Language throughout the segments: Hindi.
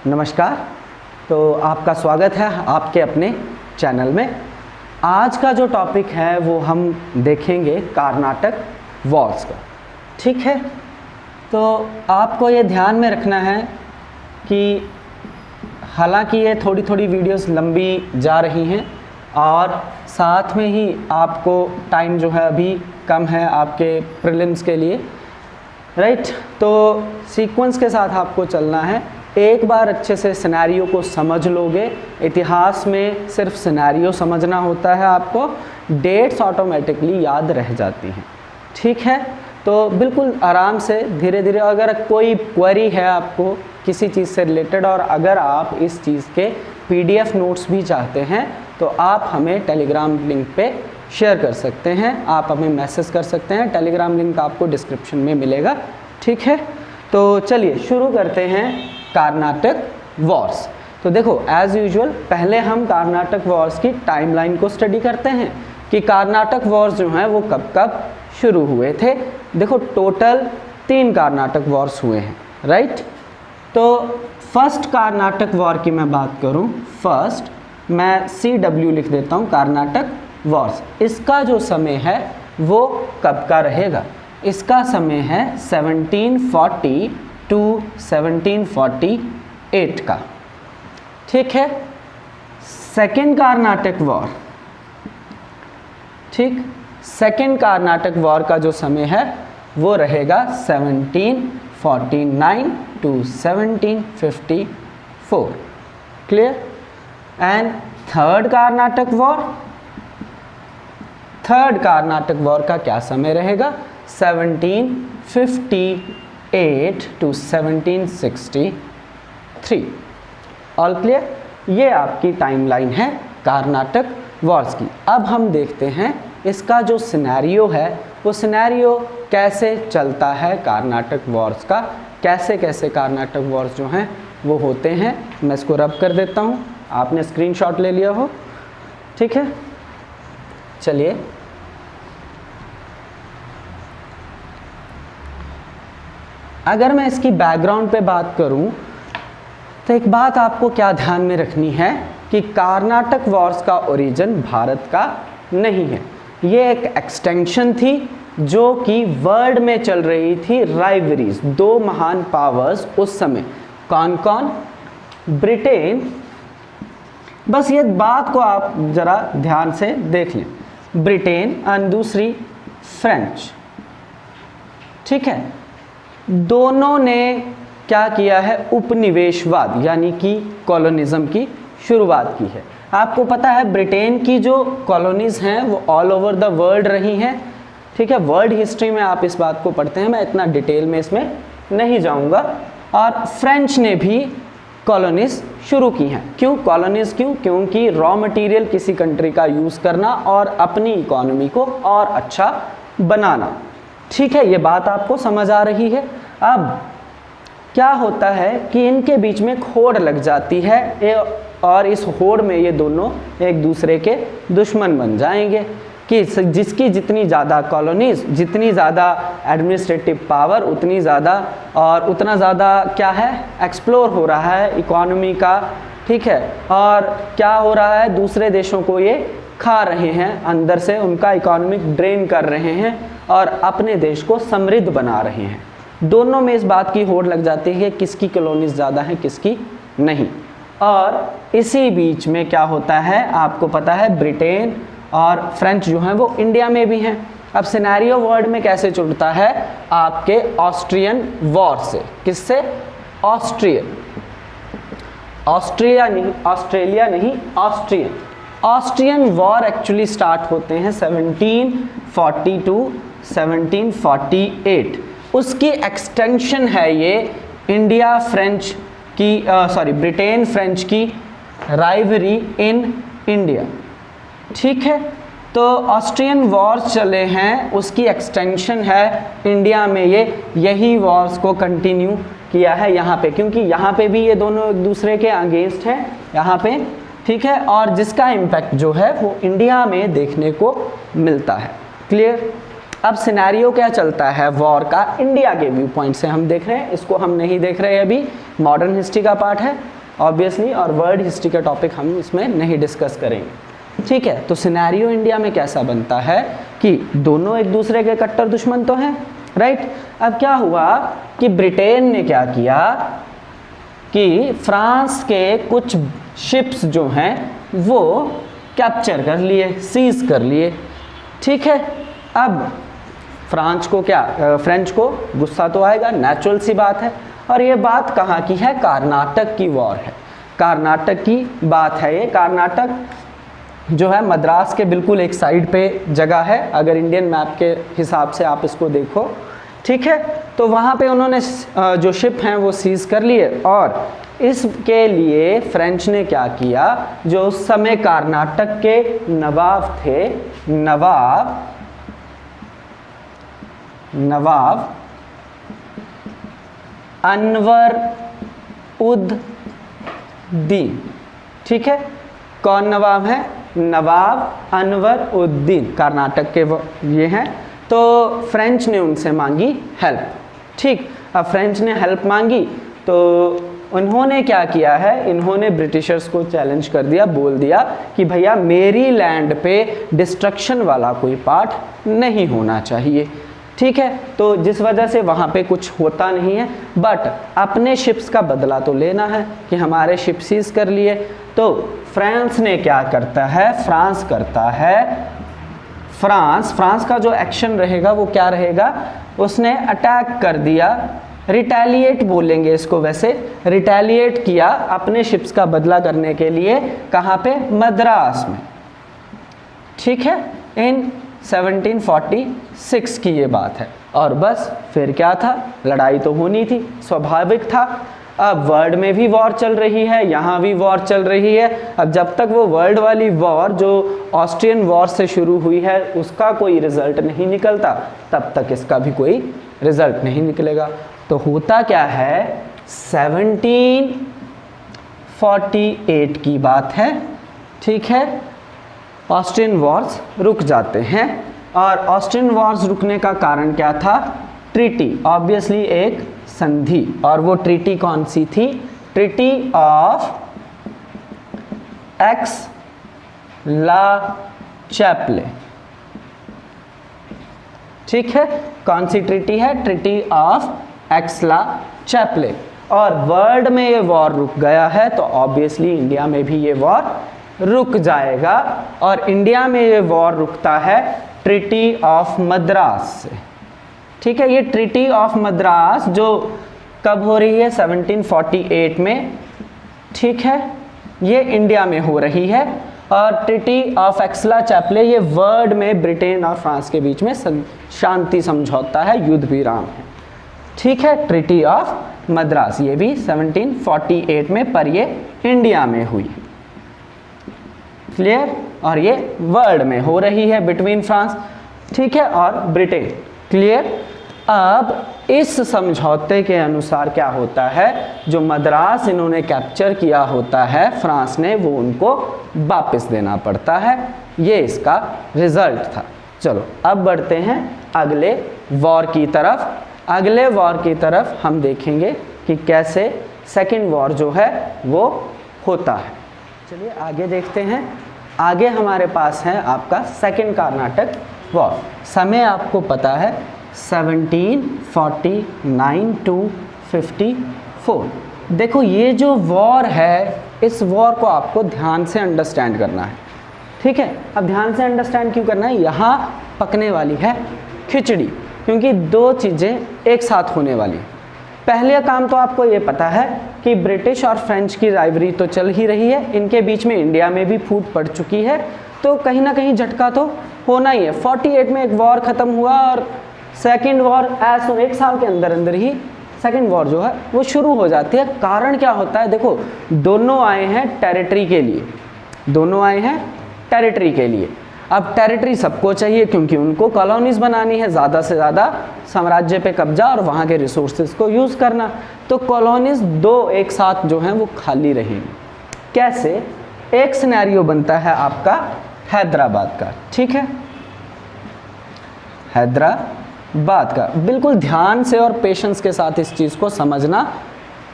नमस्कार। तो आपका स्वागत है आपके अपने चैनल में। आज का जो टॉपिक है वो हम देखेंगे कर्नाटक वॉर्स का। ठीक है, तो आपको ये ध्यान में रखना है कि हालांकि ये थोड़ी थोड़ी वीडियोस लंबी जा रही हैं और साथ में ही आपको टाइम जो है अभी कम है आपके प्रीलिम्स के लिए, राइट। तो सीक्वेंस के साथ आपको चलना है। एक बार अच्छे से सिनेरियो को समझ लोगे, इतिहास में सिर्फ सिनेरियो समझना होता है, आपको डेट्स ऑटोमेटिकली याद रह जाती हैं। ठीक है, तो बिल्कुल आराम से धीरे धीरे, अगर कोई क्वेरी है आपको किसी चीज़ से रिलेटेड और अगर आप इस चीज़ के PDF नोट्स भी चाहते हैं तो आप हमें टेलीग्राम लिंक पे शेयर कर सकते हैं, आप हमें मैसेज कर सकते हैं। टेलीग्राम लिंक आपको डिस्क्रिप्शन में मिलेगा। ठीक है, तो चलिए शुरू करते हैं कर्नाटक वॉर्स। तो देखो एज यूजुअल पहले हम कर्नाटक वॉर्स की टाइमलाइन को स्टडी करते हैं कि कर्नाटक वॉर्स जो हैं वो कब कब शुरू हुए थे। देखो टोटल 3 कर्नाटक वॉर्स हुए हैं, राइट। तो फर्स्ट कर्नाटक वॉर की मैं बात करूं, फर्स्ट मैं CW लिख देता हूं, कर्नाटक वॉर्स। इसका जो समय है वो कब का रहेगा? इसका समय है 1740 टू 1748 का। ठीक है, सेकेंड कर्नाटक वॉर, ठीक, सेकेंड कर्नाटक वॉर का जो समय है वो रहेगा 1749 to 1754। Clear? And third Karnataka war, third Karnataka war का क्या समय रहेगा? 1758 टू 1763। All clear? ये आपकी टाइमलाइन है कर्नाटक वॉर्स की। अब हम देखते हैं इसका जो सिनेरियो है वो सिनेरियो कैसे चलता है कर्नाटक वॉर्स का, कैसे कैसे कर्नाटक वॉर्स जो हैं वो होते हैं। मैं इसको रब कर देता हूँ, आपने स्क्रीनशॉट ले लिया हो। ठीक है, चलिए अगर मैं इसकी बैकग्राउंड पे बात करूं तो एक बात आपको क्या ध्यान में रखनी है कि कर्नाटक वॉर्स का ओरिजिन भारत का नहीं है। ये एक एक्सटेंशन थी जो कि वर्ल्ड में चल रही थी राइवरीज। 2 महान पावर्स उस समय कौन कौन? ब्रिटेन, बस ये बात को आप ज़रा ध्यान से देख लें, ब्रिटेन और दूसरी फ्रेंच। ठीक है, दोनों ने क्या किया है? उपनिवेशवाद यानी कि कॉलोनिज्म की शुरुआत की है। आपको पता है ब्रिटेन की जो कॉलोनीज़ हैं वो ऑल ओवर द वर्ल्ड रही हैं। ठीक है, वर्ल्ड हिस्ट्री में आप इस बात को पढ़ते हैं, मैं इतना डिटेल में इसमें नहीं जाऊंगा। और फ्रेंच ने भी कॉलोनीज़ शुरू की हैं। क्यों कॉलोनीज़? क्यों? क्योंकि रॉ मटेरियल किसी कंट्री का यूज़ करना और अपनी इकोनॉमी को और अच्छा बनाना। ठीक है, ये बात आपको समझ आ रही है। अब क्या होता है कि इनके बीच में होड़ लग जाती है और इस होड़ में ये दोनों एक दूसरे के दुश्मन बन जाएंगे कि जिसकी जितनी ज़्यादा कॉलोनीज, जितनी ज़्यादा एडमिनिस्ट्रेटिव पावर, उतनी ज़्यादा और उतना ज़्यादा क्या है? एक्सप्लोर हो रहा है इकोनॉमी का। ठीक है, और क्या हो रहा है? दूसरे देशों को ये खा रहे हैं, अंदर से उनका इकोनॉमिक ड्रेन कर रहे हैं और अपने देश को समृद्ध बना रहे हैं। दोनों में इस बात की होड़ लग जाती है किसकी कॉलोनीज ज़्यादा है किसकी नहीं। और इसी बीच में क्या होता है आपको पता है, ब्रिटेन और फ्रेंच जो हैं वो इंडिया में भी हैं। अब सिनेरियो वर्ल्ड में कैसे जुड़ता है? आपके ऑस्ट्रियन वॉर से। किससे? ऑस्ट्रियन, ऑस्ट्रिया नहीं, ऑस्ट्रेलिया नहीं, Austrian. Austrian war actually start होते हैं 1740 टू 1748। उसकी एक्सटेंशन है ये इंडिया फ्रेंच की, ब्रिटेन फ्रेंच की राइवरी इन इंडिया। ठीक है, तो ऑस्ट्रियन वॉर्स चले हैं, उसकी एक्सटेंशन है इंडिया में। यही वॉर्स को कंटिन्यू किया है यहाँ पे, क्योंकि यहाँ पे भी ये दोनों एक दूसरे के अगेंस्ट हैं यहाँ पे। ठीक है, और जिसका इम्पैक्ट जो है वो इंडिया में देखने को मिलता है। क्लियर? अब सिनेरियो क्या चलता है वॉर का इंडिया के व्यू पॉइंट से हम देख रहे हैं, इसको हम नहीं देख रहे अभी, मॉडर्न हिस्ट्री का पार्ट है। ऑब्वियसली, और वर्ल्ड हिस्ट्री का टॉपिक हम इसमें नहीं डिस्कस करेंगे। ठीक है, तो सिनेरियो इंडिया में कैसा बनता है कि दोनों एक दूसरे के कट्टर दुश्मन तो हैं, राइट। अब क्या हुआ कि ब्रिटेन ने क्या किया कि फ्रांस के कुछ शिप्स जो हैं वो कैप्चर कर लिए, सीज कर लिए। ठीक है, अब फ्रेंच को गुस्सा तो आएगा, नेचुरल सी बात है। और ये बात कहाँ की है? कर्नाटक की वॉर है, कर्नाटक की बात है ये। कर्नाटक जो है मद्रास के बिल्कुल एक साइड पे जगह है, अगर इंडियन मैप के हिसाब से आप इसको देखो। ठीक है, तो वहाँ पे उन्होंने जो शिप हैं वो सीज कर लिए, और इसके लिए फ्रेंच ने क्या किया, जो उस समय कर्नाटक के नवाब थे, नवाब अनवर उद दीन। ठीक है, कौन नवाब है? नवाब अनवर उद दीन, कर्नाटक के ये हैं। तो फ्रेंच ने उनसे मांगी हेल्प। ठीक, अब फ्रेंच ने हेल्प मांगी तो उन्होंने क्या किया है, इन्होंने ब्रिटिशर्स को चैलेंज कर दिया, बोल दिया कि भैया मेरी लैंड पे डिस्ट्रक्शन वाला कोई पार्ट नहीं होना चाहिए। ठीक है, तो जिस वजह से वहाँ पे कुछ होता नहीं है, बट अपने शिप्स का बदला तो लेना है कि हमारे शिप सीज कर लिए। तो फ्रांस ने क्या करता है, फ्रांस का जो एक्शन रहेगा वो क्या रहेगा, उसने अटैक कर दिया, रिटेलिएट बोलेंगे इसको, वैसे रिटेलिएट किया अपने शिप्स का बदला करने के लिए। कहाँ पे? मद्रास में। ठीक है, इन 1746 की ये बात है। और बस फिर क्या था, लड़ाई तो होनी थी, स्वाभाविक था। अब वर्ल्ड में भी वॉर चल रही है, यहाँ भी वॉर चल रही है। अब जब तक वो वर्ल्ड वाली वॉर जो ऑस्ट्रियन वॉर से शुरू हुई है उसका कोई रिजल्ट नहीं निकलता, तब तक इसका भी कोई रिजल्ट नहीं निकलेगा। तो होता क्या है, 1748 की बात है। ठीक है, ऑस्ट्रियन वॉर्स रुक जाते हैं। और ऑस्ट्रियन वॉर्स रुकने का कारण क्या था? ट्रीटी, ऑब्वियसली एक संधि। और वो ट्रीटी कौन सी थी? ट्रीटी ऑफ एक्स ला चैप्ले। ठीक है, कौन सी ट्रीटी है? ट्रीटी ऑफ एक्स ला चैप्ले। और वर्ल्ड में ये वॉर रुक गया है तो ऑब्वियसली इंडिया में भी ये वॉर रुक जाएगा। और इंडिया में ये वॉर रुकता है ट्रीटी ऑफ मद्रास से। ठीक है, ये ट्रीटी ऑफ मद्रास जो कब हो रही है? 1748 में। ठीक है, ये इंडिया में हो रही है। और ट्रीटी ऑफ एक्सला चैप्ले ये वर्ल्ड में ब्रिटेन और फ्रांस के बीच में शांति समझौता है, युद्ध विराम है। ठीक है, ट्रीटी ऑफ मद्रास ये भी 1748 में, पर ये इंडिया में हुई। क्लियर? और ये वर्ल्ड में हो रही है बिटवीन फ्रांस, ठीक है, और ब्रिटेन। क्लियर? अब इस समझौते के अनुसार क्या होता है, जो मद्रास इन्होंने कैप्चर किया होता है फ्रांस ने, वो उनको वापस देना पड़ता है। ये इसका रिजल्ट था। चलो अब बढ़ते हैं अगले वॉर की तरफ। अगले वॉर की तरफ हम देखेंगे कि कैसे सेकेंड वॉर जो है वो होता है। चलिए आगे देखते हैं। आगे हमारे पास है आपका सेकेंड कर्नाटक वॉर। समय आपको पता है 1749 टू 54। देखो ये जो वॉर है, इस वॉर को आपको ध्यान से अंडरस्टैंड करना है। ठीक है, अब ध्यान से अंडरस्टैंड क्यों करना है? यहाँ पकने वाली है खिचड़ी, क्योंकि दो चीज़ें एक साथ होने वाली। पहले काम तो आपको ये पता है कि ब्रिटिश और फ्रेंच की राइवरी तो चल ही रही है, इनके बीच में इंडिया में भी फूट पड़ चुकी है, तो कहीं ना कहीं झटका तो होना ही है। 48 में एक वॉर ख़त्म हुआ और सेकेंड वॉर एक साल के अंदर अंदर ही सेकेंड वॉर जो है वो शुरू हो जाती है। कारण क्या होता है? देखो, दोनों आए हैं टेरिटरी के लिए, दोनों आए हैं टेरिटरी के लिए। अब टेरिटरी सबको चाहिए क्योंकि उनको कॉलोनीज बनानी है, ज़्यादा से ज़्यादा साम्राज्य पे कब्जा और वहाँ के रिसोर्सेज को यूज़ करना। तो कॉलोनीज दो एक साथ जो हैं वो खाली रहेंगी। कैसे? एक सिनेरियो बनता है आपका हैदराबाद का। ठीक है, हैदराबाद का। बिल्कुल ध्यान से और पेशेंस के साथ इस चीज़ को समझना,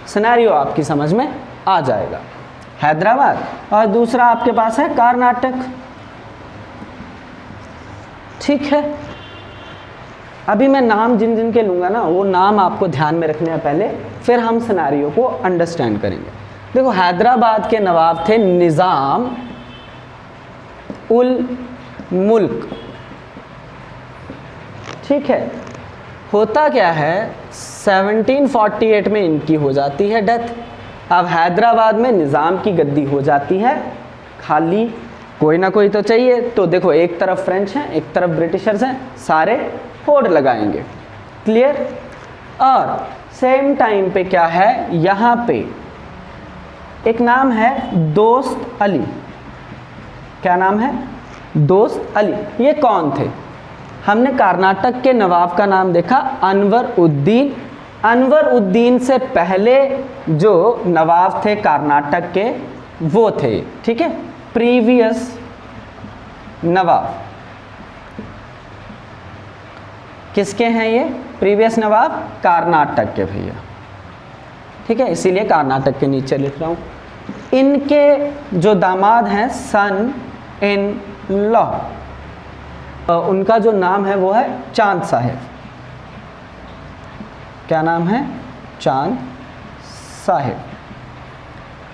सिनेरियो आपकी समझ में आ जाएगा, हैदराबाद। और दूसरा आपके पास है कर्नाटक। ठीक है, अभी मैं नाम जिन जिन के लूँगा ना, वो नाम आपको ध्यान में रखने हैं पहले, फिर हम सिनेरियो को अंडरस्टैंड करेंगे। देखो, हैदराबाद के नवाब थे निज़ाम उल मुल्क। ठीक है, होता क्या है, 1748 में इनकी हो जाती है डेथ। अब हैदराबाद में निज़ाम की गद्दी हो जाती है खाली, कोई ना कोई तो चाहिए। तो देखो, एक तरफ फ्रेंच हैं, एक तरफ ब्रिटिशर्स हैं, सारे होड़ लगाएंगे। क्लियर। और सेम टाइम पे क्या है, यहाँ पे एक नाम है दोस्त अली। क्या नाम है, दोस्त अली। ये कौन थे? हमने कर्नाटक के नवाब का नाम देखा, अनवर उद्दीन। अनवर उद्दीन से पहले जो नवाब थे कर्नाटक के, वो थे, ठीक है, प्रीवियस नवाब। किसके हैं ये प्रीवियस नवाब? कर्नाटक के भैया। ठीक है, इसीलिए कर्नाटक के नीचे लिख रहा हूँ। इनके जो दामाद हैं, सन इन लॉ, उनका जो नाम है वो है चांद साहिब। क्या नाम है? चांद साहिब।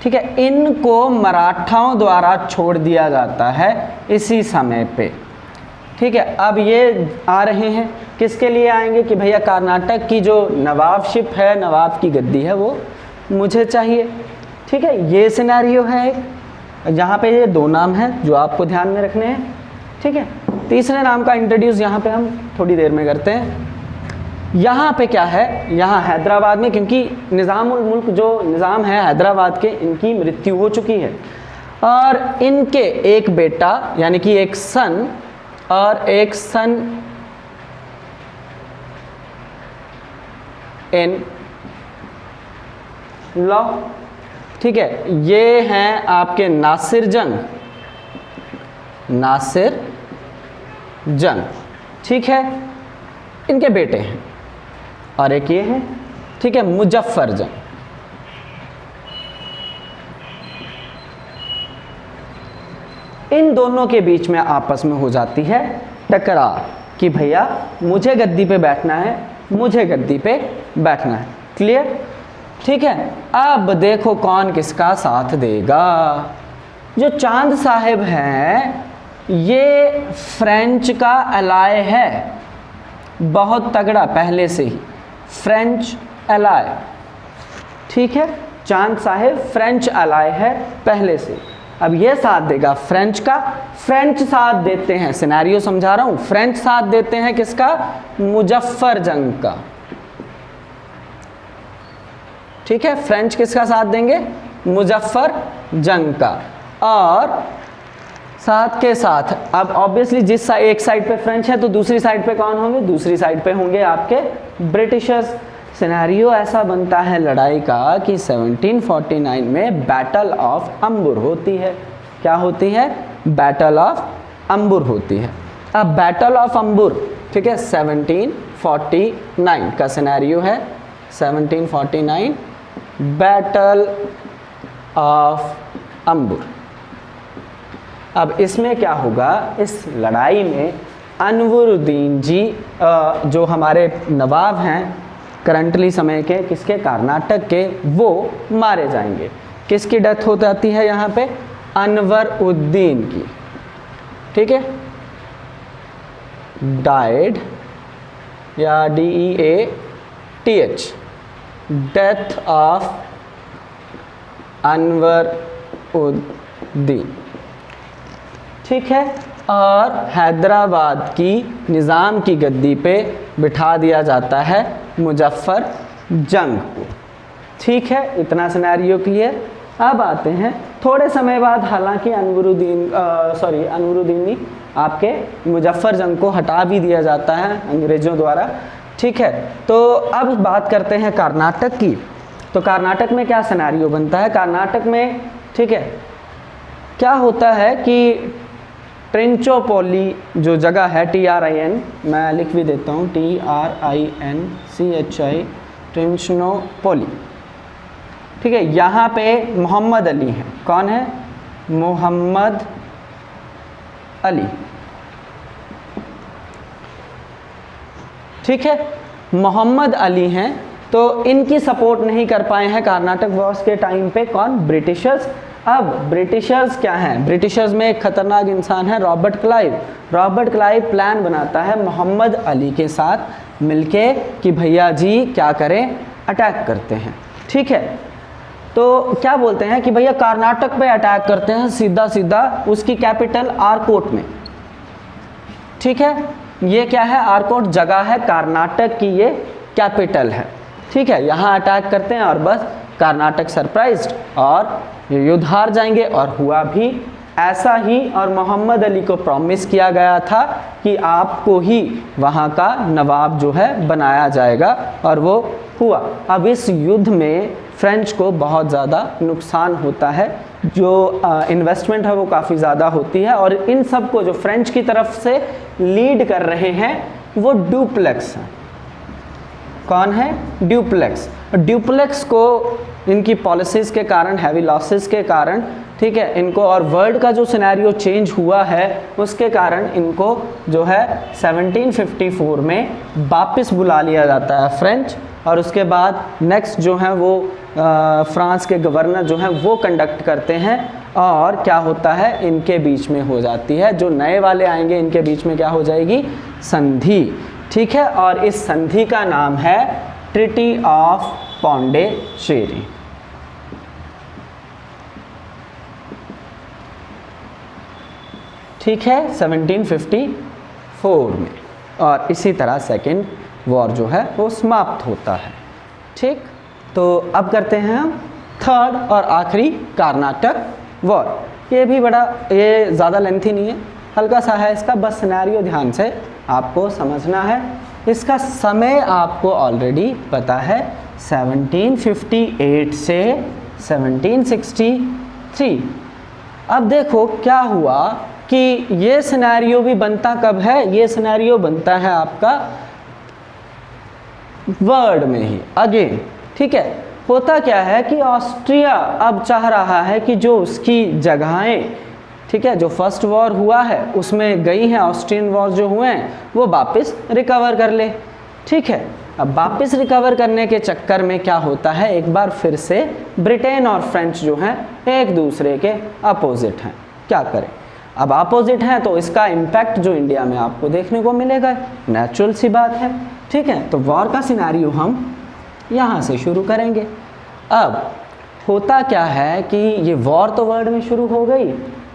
ठीक है, इनको मराठाओं द्वारा छोड़ दिया जाता है इसी समय पे। ठीक है, अब ये आ रहे हैं, किसके लिए आएंगे कि भैया कर्नाटक की जो नवाबशिप है, नवाब की गद्दी है, वो मुझे चाहिए। ठीक है, ये सिनेरियो है एक। यहाँ पे ये दो नाम हैं जो आपको ध्यान में रखने हैं। ठीक है, तीसरे नाम का इंट्रोड्यूस यहाँ पे हम थोड़ी देर में करते हैं। यहाँ पे क्या है, यहाँ हैदराबाद में, क्योंकि निज़ाम उल मुल्क जो निज़ाम है हैदराबाद के, इनकी मृत्यु हो चुकी है और इनके एक बेटा यानी कि एक सन और एक सन इन लॉ। ठीक है, ये हैं आपके नासिर जंग, नासिर जंग। ठीक है, इनके बेटे हैं। और एक ये है, ठीक है, मुजफ्फर जंग। इन दोनों के बीच में आपस में हो जाती है टकरार कि भैया मुझे गद्दी पे बैठना है, मुझे गद्दी पे बैठना है। क्लियर। ठीक है, अब देखो कौन किसका साथ देगा। जो चांद साहिब हैं, ये फ्रेंच का अलाय है, बहुत तगड़ा पहले से ही फ्रेंच अलाय। ठीक है, चांद साहिब फ्रेंच अलाय है पहले से। अब ये साथ देगा फ्रेंच का, फ्रेंच साथ देते हैं, सिनेरियो समझा रहा हूँ, फ्रेंच साथ देते हैं किसका? मुजफ्फर जंग का। ठीक है, फ्रेंच किसका साथ देंगे? मुजफ्फर जंग का। और साथ के साथ अब ऑब्वियसली जिस एक साइड पे फ्रेंच है तो दूसरी साइड पे कौन होंगे? दूसरी साइड पे होंगे आपके ब्रिटिशर्स। सिनेरियो ऐसा बनता है लड़ाई का कि 1749 में बैटल ऑफ अंबुर होती है। क्या होती है? बैटल ऑफ अंबुर होती है। अब बैटल ऑफ अंबुर, ठीक है, 1749 का सिनेरियो है। 1749 बैटल ऑफ अंबुर। अब इसमें क्या होगा? इस लड़ाई में अनवरुद्दीन जी जो हमारे नवाब हैं करंटली समय के, किसके? कर्नाटक के, वो मारे जाएंगे। किसकी डेथ हो जाती है यहाँ पे? अनवरुद्दीन की। ठीक है, डाइड या DEATH, डेथ ऑफ अनवरुद्दीन। ठीक है, और हैदराबाद की निज़ाम की गद्दी पे बिठा दिया जाता है मुजफ्फर जंग को। ठीक है, इतना सिनेरियो क्लियर। अब आते हैं थोड़े समय बाद, हालांकि अनवरुद्दीन आपके मुजफ्फर जंग को हटा भी दिया जाता है अंग्रेज़ों द्वारा। ठीक है, तो अब बात करते हैं कर्नाटक की। तो कर्नाटक में क्या सिनेरियो बनता है? कर्नाटक में, ठीक है, क्या होता है कि ट्रिंचोपोली जो जगह है, TRIN, मैं लिख भी देता हूँ, TRINCHI, ट्रिंचनोपोली। ठीक है, यहाँ पे मोहम्मद अली हैं। कौन है? मोहम्मद अली। ठीक है, मोहम्मद अली हैं, तो इनकी सपोर्ट नहीं कर पाए हैं कर्नाटक वॉर्स के टाइम पे। कौन? ब्रिटिशर्स। अब ब्रिटिशर्स क्या हैं? ब्रिटिशर्स में एक खतरनाक इंसान है Robert Clive. Robert Clive plan बनाता है मोहम्मद अली के साथ मिलके कि भैया जी क्या करें, अटैक करते हैं। ठीक है, तो क्या बोलते हैं कि भैया कर्नाटक पे अटैक करते हैं सीधा सीधा, उसकी कैपिटल आरकोट में। ठीक है, ये क्या है? आरकोट जगह है, कर्नाटक की ये कैपिटल है। ठीक है, यहाँ अटैक करते हैं और बस कर्नाटक सरप्राइज्ड और युद्ध हार जाएंगे। और हुआ भी ऐसा ही। और मोहम्मद अली को प्रॉमिस किया गया था कि आपको ही वहाँ का नवाब जो है बनाया जाएगा, और वो हुआ। अब इस युद्ध में फ्रेंच को बहुत ज़्यादा नुकसान होता है, जो इन्वेस्टमेंट है वो काफ़ी ज़्यादा होती है। और इन सब को जो फ्रेंच की तरफ से लीड कर रहे हैं वो ड्यूप्लेक्स हैं। कौन है? ड्यूप्लेक्स। ड्यूप्लेक्स को इनकी पॉलिसीज़ के कारण, हैवी लॉसेस के कारण, ठीक है, इनको और वर्ल्ड का जो सिनेरियो चेंज हुआ है उसके कारण इनको जो है 1754 में वापस बुला लिया जाता है फ्रेंच। और उसके बाद नेक्स्ट जो है वो फ्रांस के गवर्नर जो हैं वो कंडक्ट करते हैं, और क्या होता है, इनके बीच में हो जाती है, जो नए वाले आएंगे इनके बीच में क्या हो जाएगी? संधि। ठीक है, और इस संधि का नाम है ट्रिटी ऑफ पौंडीचेरी। ठीक है, 1754 में। और इसी तरह सेकेंड वॉर जो है वो समाप्त होता है। ठीक, तो अब करते हैं हम थर्ड और आखिरी कर्नाटक वॉर। ये भी बड़ा, ये ज़्यादा लेंथी नहीं है, हल्का सा है इसका, बस सिनेरियो ध्यान से आपको समझना है। इसका समय आपको ऑलरेडी पता है, 1758 से 1763। अब देखो क्या हुआ कि ये सिनेरियो भी बनता कब है? ये सिनेरियो बनता है आपका वर्ल्ड में ही अगेन। ठीक है, होता क्या है कि ऑस्ट्रिया अब चाह रहा है कि जो उसकी जगहें, ठीक है, जो फर्स्ट वॉर हुआ है उसमें गई हैं, ऑस्ट्रियन वॉर जो हुए हैं वो वापस रिकवर कर ले। ठीक है, अब वापस रिकवर करने के चक्कर में क्या होता है, एक बार फिर से ब्रिटेन और फ्रेंच जो हैं एक दूसरे के अपोजिट हैं। क्या करें, अब अपोजिट हैं तो इसका इम्पैक्ट जो इंडिया में आपको देखने को मिलेगा, नेचुरल सी बात है। ठीक है, तो वॉर का सिनेरियो हम यहाँ से शुरू करेंगे। अब होता क्या है कि ये वॉर तो वर्ल्ड में शुरू हो गई,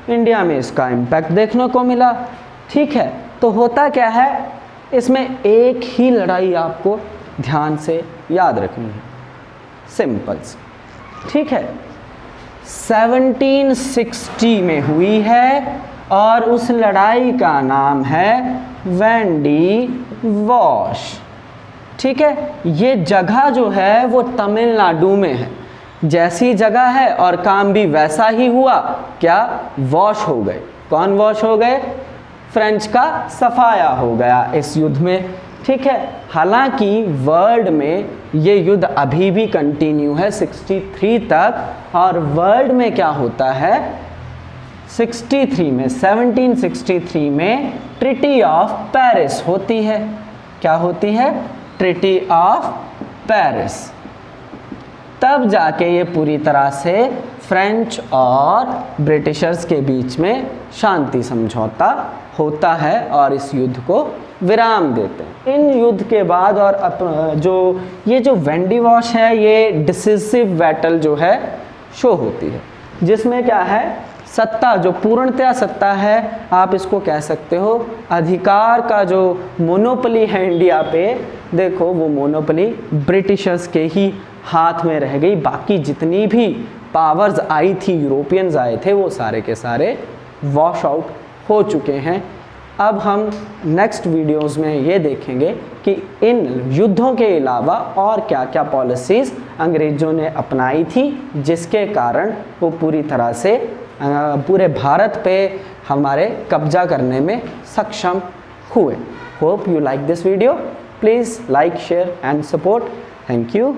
इंडिया में इसका इम्पैक्ट देखने को मिला। ठीक है, तो होता क्या है, इसमें एक ही लड़ाई आपको ध्यान से याद रखनी है, सिंपल सी। ठीक है, 1760 में हुई है और उस लड़ाई का नाम है वेंडी वॉश। ठीक है, ये जगह जो है वो तमिलनाडु में है। जैसी जगह है और काम भी वैसा ही हुआ, क्या? वॉश हो गए। कौन वॉश हो गए? फ्रेंच का सफाया हो गया इस युद्ध में। ठीक है, हालांकि वर्ल्ड में ये युद्ध अभी भी कंटिन्यू है 63 तक। और वर्ल्ड में क्या होता है, 63 में, 1763 में ट्रिटी ऑफ पेरिस होती है। क्या होती है? Treaty of Paris. तब जाके ये पूरी तरह से फ्रेंच और ब्रिटिशर्स के बीच में शांति समझौता होता है और इस युद्ध को विराम देते हैं। इन युद्ध के बाद और जो वेंडी वॉश है, ये डिसिसिव बैटल जो है शो होती है, जिसमें क्या है, सत्ता, जो पूर्णतया सत्ता है, आप इसको कह सकते हो अधिकार का जो मोनोपोली है इंडिया पे, देखो वो मोनोपोली ब्रिटिशर्स के ही हाथ में रह गई। बाकी जितनी भी पावर्स आई थी, यूरोपियंस आए थे, वो सारे के सारे वॉश आउट हो चुके हैं। अब हम नेक्स्ट वीडियोस में ये देखेंगे कि इन युद्धों के अलावा और क्या क्या पॉलिसीज़ अंग्रेज़ों ने अपनाई थी, जिसके कारण वो पूरी तरह से पूरे भारत पे हमारे कब्जा करने में सक्षम हुए। Hope you like this video. Please like, share and support. Thank you.